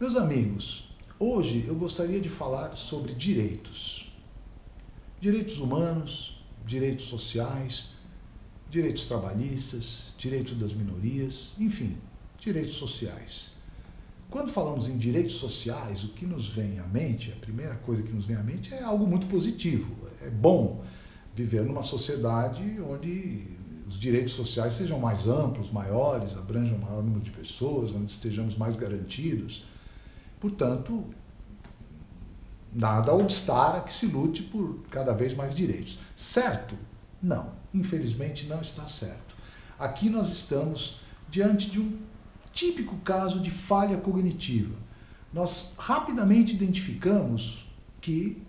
Meus amigos, hoje eu gostaria de falar sobre direitos. Direitos humanos, direitos sociais, direitos trabalhistas, direitos das minorias, enfim, direitos sociais. Quando falamos em direitos sociais, o que nos vem à mente, a primeira coisa que nos vem à mente é algo muito positivo. É bom viver numa sociedade onde os direitos sociais sejam mais amplos, maiores, abranjam um maior número de pessoas, onde estejamos mais garantidos. Portanto, nada obstar a que se lute por cada vez mais direitos. Certo? Não. Infelizmente não está certo. Aqui nós estamos diante de um típico caso de falha cognitiva. Nós rapidamente identificamos que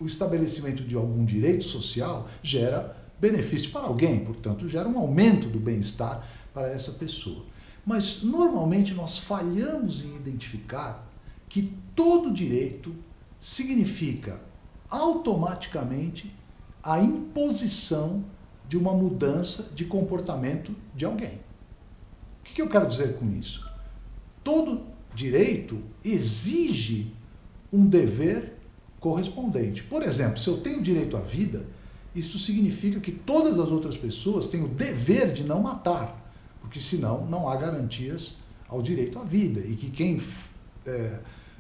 o estabelecimento de algum direito social gera benefício para alguém, portanto, gera um aumento do bem-estar para essa pessoa. Mas, normalmente, nós falhamos em identificar que todo direito significa automaticamente a imposição de uma mudança de comportamento de alguém. O que eu quero dizer com isso? Todo direito exige um dever correspondente. Por exemplo, se eu tenho direito à vida, isso significa que todas as outras pessoas têm o dever de não matar, porque senão não há garantias ao direito à vida, e que quem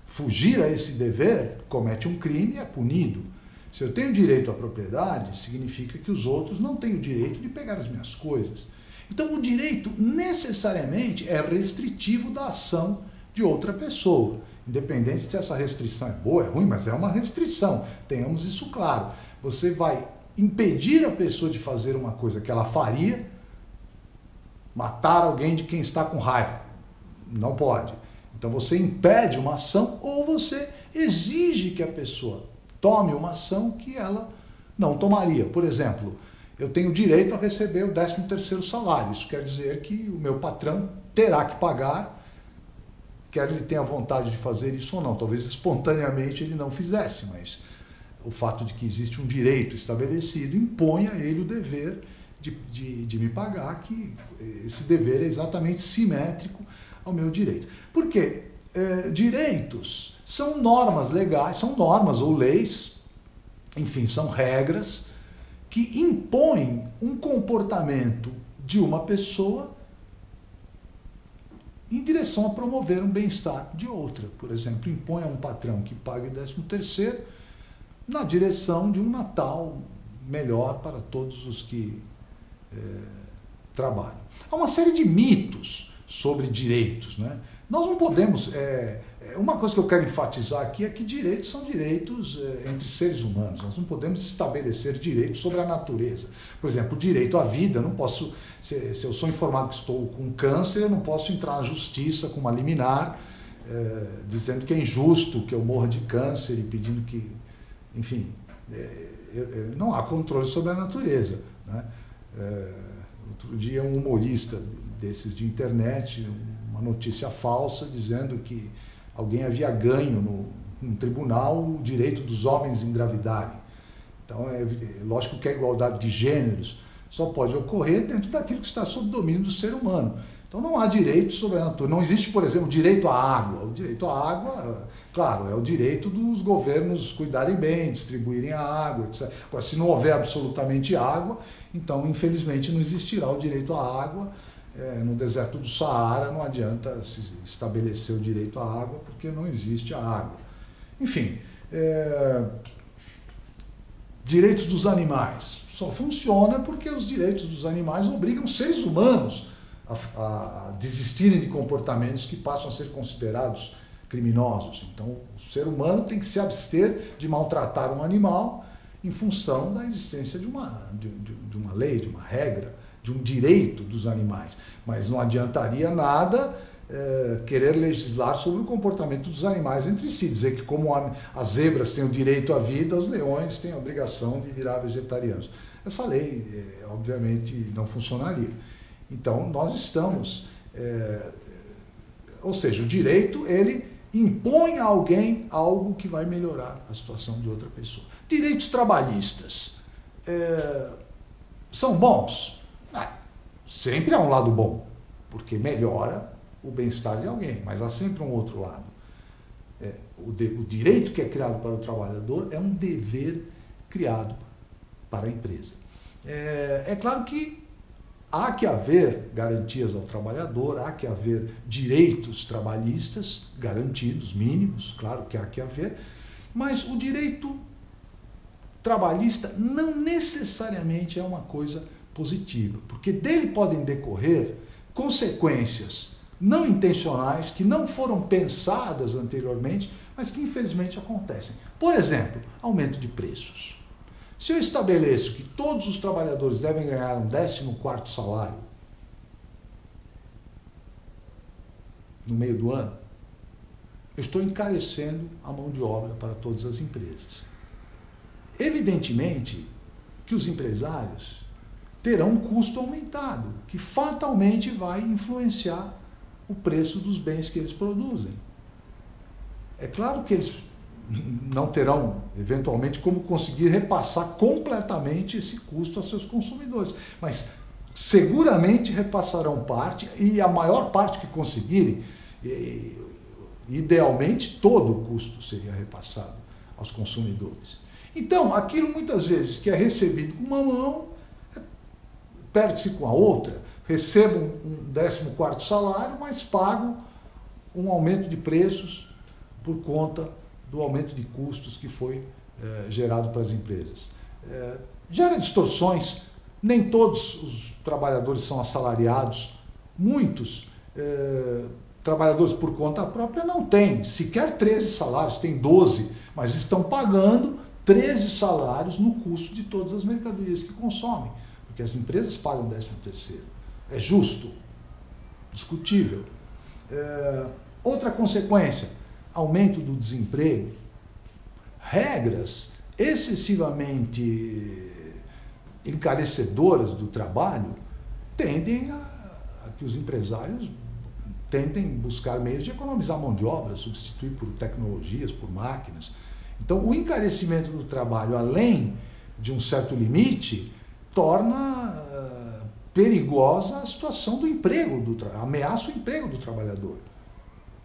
fugir a esse dever comete um crime e é punido. Se eu tenho direito à propriedade, significa que os outros não têm o direito de pegar as minhas coisas. Então, o direito necessariamente é restritivo da ação de outra pessoa, independente se essa restrição é boa, é ruim, mas é uma restrição, tenhamos isso claro. Você vai impedir a pessoa de fazer uma coisa que ela faria, matar alguém de quem está com raiva, não pode. Então você impede uma ação ou você exige que a pessoa tome uma ação que ela não tomaria. Por exemplo, eu tenho direito a receber o 13º salário. Isso quer dizer que o meu patrão terá que pagar, quer ele tenha vontade de fazer isso ou não. Talvez espontaneamente ele não fizesse, mas o fato de que existe um direito estabelecido impõe a ele o dever de me pagar, que esse dever é exatamente simétrico ao meu direito. Por quê? Direitos são normas legais, são normas ou leis, enfim, são regras que impõem um comportamento de uma pessoa em direção a promover um bem-estar de outra. Por exemplo, impõe a um patrão que pague o 13º na direção de um Natal melhor para todos os que trabalham. Há uma série de mitos sobre direitos, né? Nós não podemos... uma coisa que eu quero enfatizar aqui é que direitos são direitos entre seres humanos. Nós não podemos estabelecer direitos sobre a natureza. Por exemplo, o direito à vida, eu não posso... Se eu sou informado que estou com câncer, eu não posso entrar na justiça com uma liminar dizendo que é injusto que eu morra de câncer e pedindo que... Enfim, não há controle sobre a natureza, né? Outro dia um humorista desses de internet, uma notícia falsa dizendo que alguém havia ganho num tribunal o direito dos homens engravidarem. Então é lógico que a igualdade de gêneros só pode ocorrer dentro daquilo que está sob domínio do ser humano. Então não há direito sobre a natureza. Não existe, por exemplo, direito à água. O direito à água, claro, é o direito dos governos cuidarem bem, distribuírem a água, etc. Agora, se não houver absolutamente água, então, infelizmente, não existirá o direito à água. No deserto do Saara não adianta se estabelecer o direito à água, porque não existe a água. Enfim, direitos dos animais. Só funciona porque os direitos dos animais obrigam seres humanos a desistirem de comportamentos que passam a ser considerados criminosos. Então, o ser humano tem que se abster de maltratar um animal em função da existência de uma lei, de uma regra, de um direito dos animais. Mas não adiantaria nada querer legislar sobre o comportamento dos animais entre si, dizer que como as zebras têm o direito à vida, os leões têm a obrigação de virar vegetarianos. Essa lei, obviamente, não funcionaria. Então, nós estamos... ou seja, o direito, ele impõe a alguém algo que vai melhorar a situação de outra pessoa. Direitos trabalhistas são bons? Sempre há um lado bom, porque melhora o bem-estar de alguém, mas há sempre um outro lado. o direito que é criado para o trabalhador é um dever criado para a empresa. É claro que há que haver garantias ao trabalhador, há que haver direitos trabalhistas garantidos, mínimos, claro que há que haver, mas o direito trabalhista não necessariamente é uma coisa positiva, porque dele podem decorrer consequências não intencionais, que não foram pensadas anteriormente, mas que infelizmente acontecem. Por exemplo, aumento de preços. Se eu estabeleço que todos os trabalhadores devem ganhar um 14º salário no meio do ano, eu estou encarecendo a mão de obra para todas as empresas. Evidentemente que os empresários terão um custo aumentado, que fatalmente vai influenciar o preço dos bens que eles produzem. É claro que eles não terão, eventualmente, como conseguir repassar completamente esse custo a seus consumidores, mas seguramente repassarão parte, e a maior parte que conseguirem, idealmente todo o custo seria repassado aos consumidores. Então, aquilo muitas vezes que é recebido com uma mão, perde-se com a outra. Recebo um 14º salário, mas pago um aumento de preços por conta do aumento de custos que foi gerado para as empresas. Gera distorções, nem todos os trabalhadores são assalariados, muitos trabalhadores por conta própria não têm sequer 13 salários, têm 12, mas estão pagando 13 salários no custo de todas as mercadorias que consomem, porque as empresas pagam 13º. É justo, discutível. Outra consequência, aumento do desemprego. Regras excessivamente encarecedoras do trabalho tendem a que os empresários tentem buscar meios de economizar mão de obra, substituir por tecnologias, por máquinas. Então, o encarecimento do trabalho, além de um certo limite, torna perigosa a situação do emprego, ameaça o emprego do trabalhador.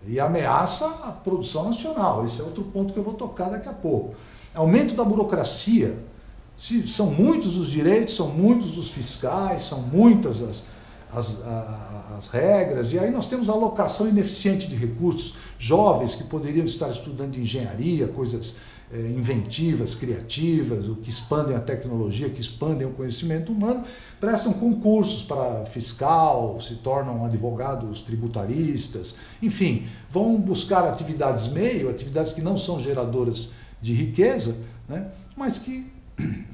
E ameaça a produção nacional. Esse é outro ponto que eu vou tocar daqui a pouco. Aumento da burocracia. São muitos os direitos, são muitos os fiscais, são muitas as regras, e aí nós temos a alocação ineficiente de recursos. Jovens que poderiam estar estudando engenharia, coisas inventivas, criativas, o que expandem a tecnologia, que expandem o conhecimento humano, prestam concursos para fiscal, se tornam advogados tributaristas, enfim, vão buscar atividades meio, atividades que não são geradoras de riqueza, né, mas que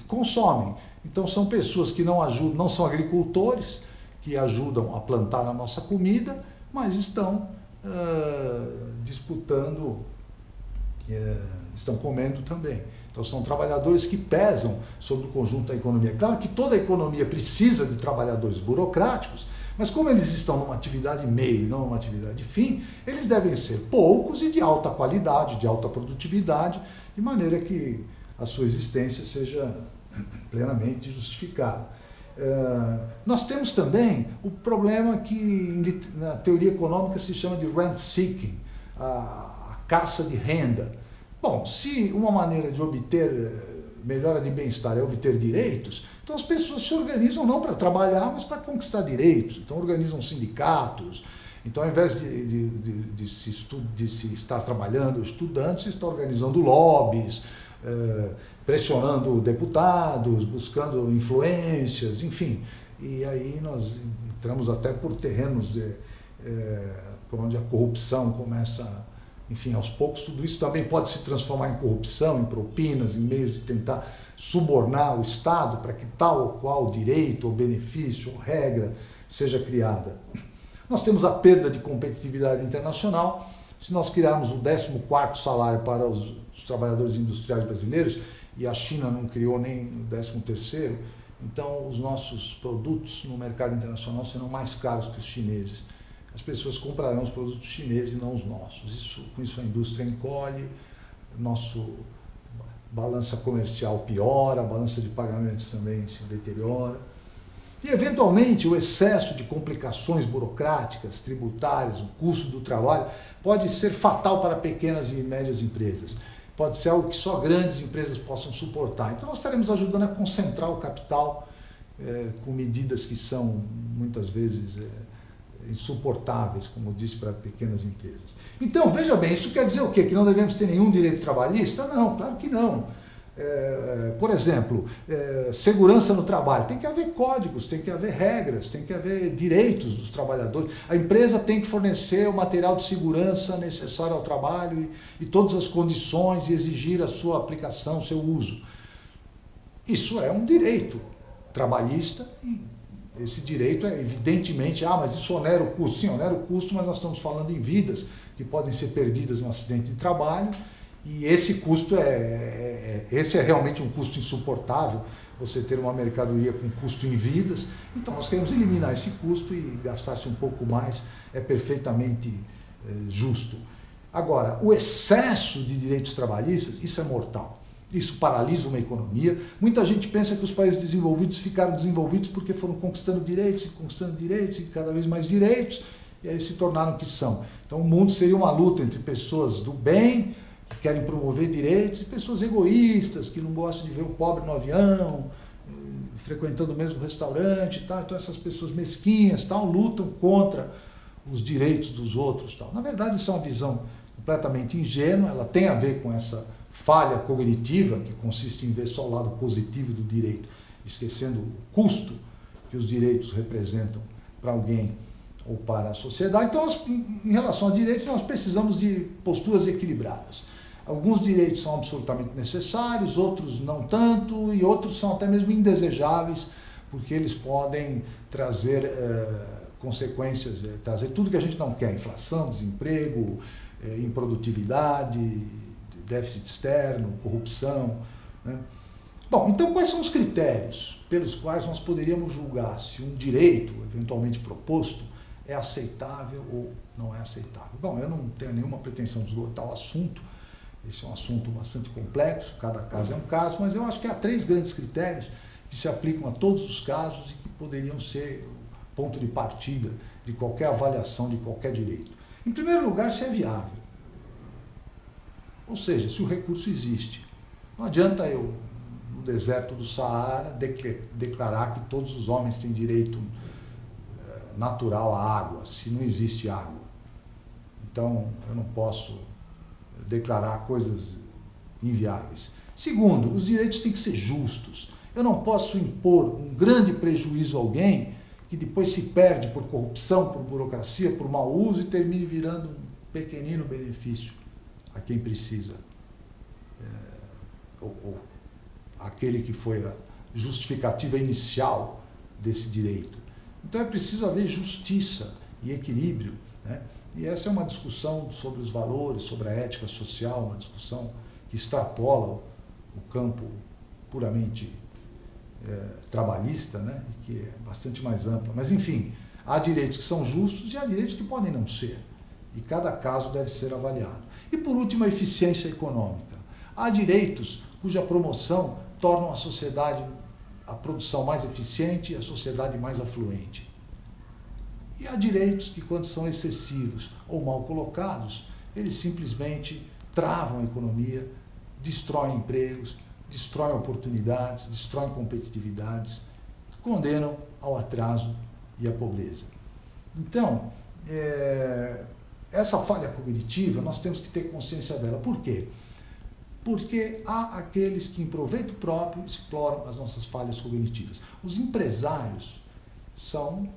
consomem. Então são pessoas que não ajudam, não são agricultores, que ajudam a plantar a nossa comida, mas estão disputando, estão comendo também. Então são trabalhadores que pesam sobre o conjunto da economia. Claro que toda a economia precisa de trabalhadores burocráticos, mas como eles estão numa atividade meio e não numa atividade fim, eles devem ser poucos e de alta qualidade, de alta produtividade, de maneira que a sua existência seja plenamente justificada. Nós temos também o problema que na teoria econômica se chama de rent seeking, a caça de renda. Bom, se uma maneira de obter melhora de bem-estar é obter direitos, então as pessoas se organizam não para trabalhar, mas para conquistar direitos. Então organizam sindicatos. Então, ao invés de se estar trabalhando, estudando, se está organizando lobbies, pressionando deputados, buscando influências, enfim. E aí nós entramos até por terrenos por onde a corrupção começa, enfim, aos poucos. Tudo isso também pode se transformar em corrupção, em propinas, em meios de tentar subornar o Estado para que tal ou qual direito, ou benefício, ou regra seja criada. Nós temos a perda de competitividade internacional. Se nós criarmos o 14º salário para os trabalhadores industriais brasileiros, e a China não criou nem o 13º, então os nossos produtos no mercado internacional serão mais caros que os chineses. As pessoas comprarão os produtos chineses e não os nossos. Com isso a indústria encolhe, nosso balança comercial piora, a balança de pagamentos também se deteriora. E, eventualmente, o excesso de complicações burocráticas, tributárias, o custo do trabalho, pode ser fatal para pequenas e médias empresas. Pode ser algo que só grandes empresas possam suportar. Então, nós estaremos ajudando a concentrar o capital com medidas que são, muitas vezes, insuportáveis, como eu disse, para pequenas empresas. Então, veja bem, isso quer dizer o quê? Que não devemos ter nenhum direito trabalhista? Não, claro que não. Por exemplo, segurança no trabalho. Tem que haver códigos, tem que haver regras, tem que haver direitos dos trabalhadores. A empresa tem que fornecer o material de segurança necessário ao trabalho e todas as condições e exigir a sua aplicação, seu uso. Isso é um direito trabalhista e esse direito é evidentemente, mas isso onera o custo. Sim, onera o custo, mas nós estamos falando em vidas que podem ser perdidas no acidente de trabalho. E esse custo esse é realmente um custo insuportável, você ter uma mercadoria com custo em vidas. Então nós queremos eliminar esse custo e gastar-se um pouco mais é perfeitamente justo. Agora, o excesso de direitos trabalhistas, isso é mortal. Isso paralisa uma economia. Muita gente pensa que os países desenvolvidos ficaram desenvolvidos porque foram conquistando direitos e cada vez mais direitos, e aí se tornaram o que são. Então o mundo seria uma luta entre pessoas do bem, que querem promover direitos, e pessoas egoístas, que não gostam de ver o pobre no avião, frequentando o mesmo restaurante e tal. Então essas pessoas mesquinhas tal, lutam contra os direitos dos outros. Tal. Na verdade, isso é uma visão completamente ingênua, ela tem a ver com essa falha cognitiva, que consiste em ver só o lado positivo do direito, esquecendo o custo que os direitos representam para alguém ou para a sociedade. Então, em relação a direitos, nós precisamos de posturas equilibradas. Alguns direitos são absolutamente necessários, outros não tanto, e outros são até mesmo indesejáveis, porque eles podem trazer consequências, trazer tudo que a gente não quer: inflação, desemprego, improdutividade, déficit externo, corrupção, né? Bom, então quais são os critérios pelos quais nós poderíamos julgar se um direito, eventualmente proposto, é aceitável ou não é aceitável? Bom, eu não tenho nenhuma pretensão de esgotar o assunto, esse é um assunto bastante complexo, cada caso é um caso, mas eu acho que há 3 grandes critérios que se aplicam a todos os casos e que poderiam ser o ponto de partida de qualquer avaliação de qualquer direito. Em primeiro lugar, se é viável. Ou seja, se o recurso existe. Não adianta eu, no deserto do Saara, declarar que todos os homens têm direito natural à água, se não existe água. Então, eu não posso declarar coisas inviáveis. Segundo, os direitos têm que ser justos. Eu não posso impor um grande prejuízo a alguém que depois se perde por corrupção, por burocracia, por mau uso e termine virando um pequenino benefício a quem precisa, ou aquele que foi a justificativa inicial desse direito. Então é preciso haver justiça e equilíbrio, né? E essa é uma discussão sobre os valores, sobre a ética social, uma discussão que extrapola o campo puramente trabalhista, né? E que é bastante mais ampla. Mas, enfim, há direitos que são justos e há direitos que podem não ser. E cada caso deve ser avaliado. E, por último, a eficiência econômica. Há direitos cuja promoção torna a sociedade, a produção mais eficiente e a sociedade mais afluente. E há direitos que, quando são excessivos ou mal colocados, eles simplesmente travam a economia, destroem empregos, destroem oportunidades, destroem competitividades, condenam ao atraso e à pobreza. Então, essa falha cognitiva, nós temos que ter consciência dela. Por quê? Porque há aqueles que, em proveito próprio, exploram as nossas falhas cognitivas. Os empresários são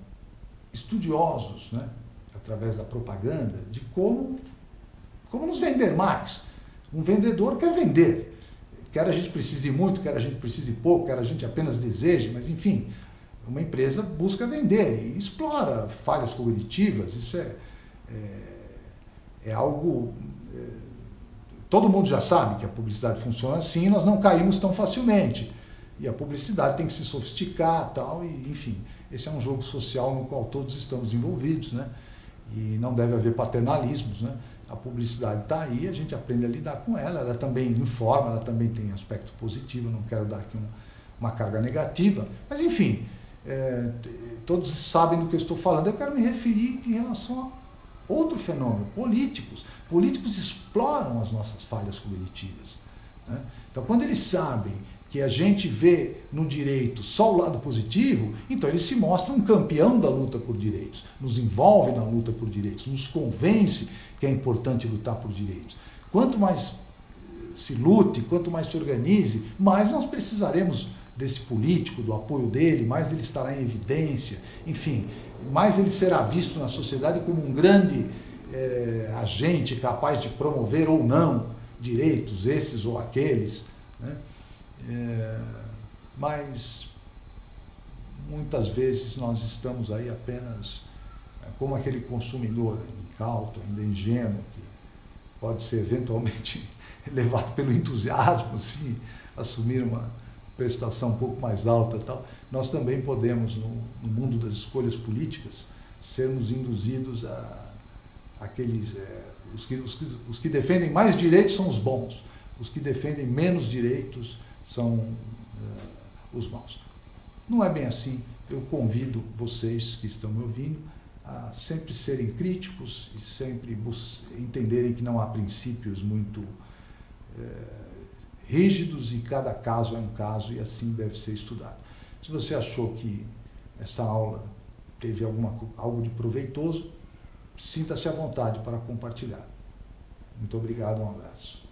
estudiosos, né, através da propaganda, de como nos vender mais. Um vendedor quer vender. Quer a gente precise muito, quer a gente precise pouco, quer a gente apenas deseje, mas, enfim, uma empresa busca vender e explora falhas cognitivas. Isso é algo... todo mundo já sabe que a publicidade funciona assim, nós não caímos tão facilmente. E a publicidade tem que se sofisticar, tal, e, enfim, esse é um jogo social no qual todos estamos envolvidos, né? E não deve haver paternalismos, né? A publicidade está aí, a gente aprende a lidar com ela, ela também informa, ela também tem aspecto positivo, não quero dar aqui uma carga negativa, mas, enfim, todos sabem do que eu estou falando. Eu quero me referir em relação a outro fenômeno, políticos. Políticos exploram as nossas falhas cognitivas, né? Então, quando eles sabem que a gente vê no direito só o lado positivo, então eles se mostram um campeão da luta por direitos, nos envolve na luta por direitos, nos convence que é importante lutar por direitos. Quanto mais se lute, quanto mais se organize, mais nós precisaremos desse político, do apoio dele, mais ele estará em evidência, enfim, mais ele será visto na sociedade como um grande agente capaz de promover ou não direitos, esses ou aqueles, né? Mas muitas vezes nós estamos aí apenas como aquele consumidor incauto, ainda ingênuo, que pode ser eventualmente levado pelo entusiasmo, assim, assumir uma prestação um pouco mais alta e tal. Nós também podemos, no mundo das escolhas políticas, sermos induzidos a aqueles... os que defendem mais direitos são os bons, os que defendem menos direitos são os maus. Não é bem assim. Eu convido vocês que estão me ouvindo a sempre serem críticos e sempre entenderem que não há princípios muito rígidos e cada caso é um caso e assim deve ser estudado. Se você achou que essa aula teve algo de proveitoso, sinta-se à vontade para compartilhar. Muito obrigado, um abraço.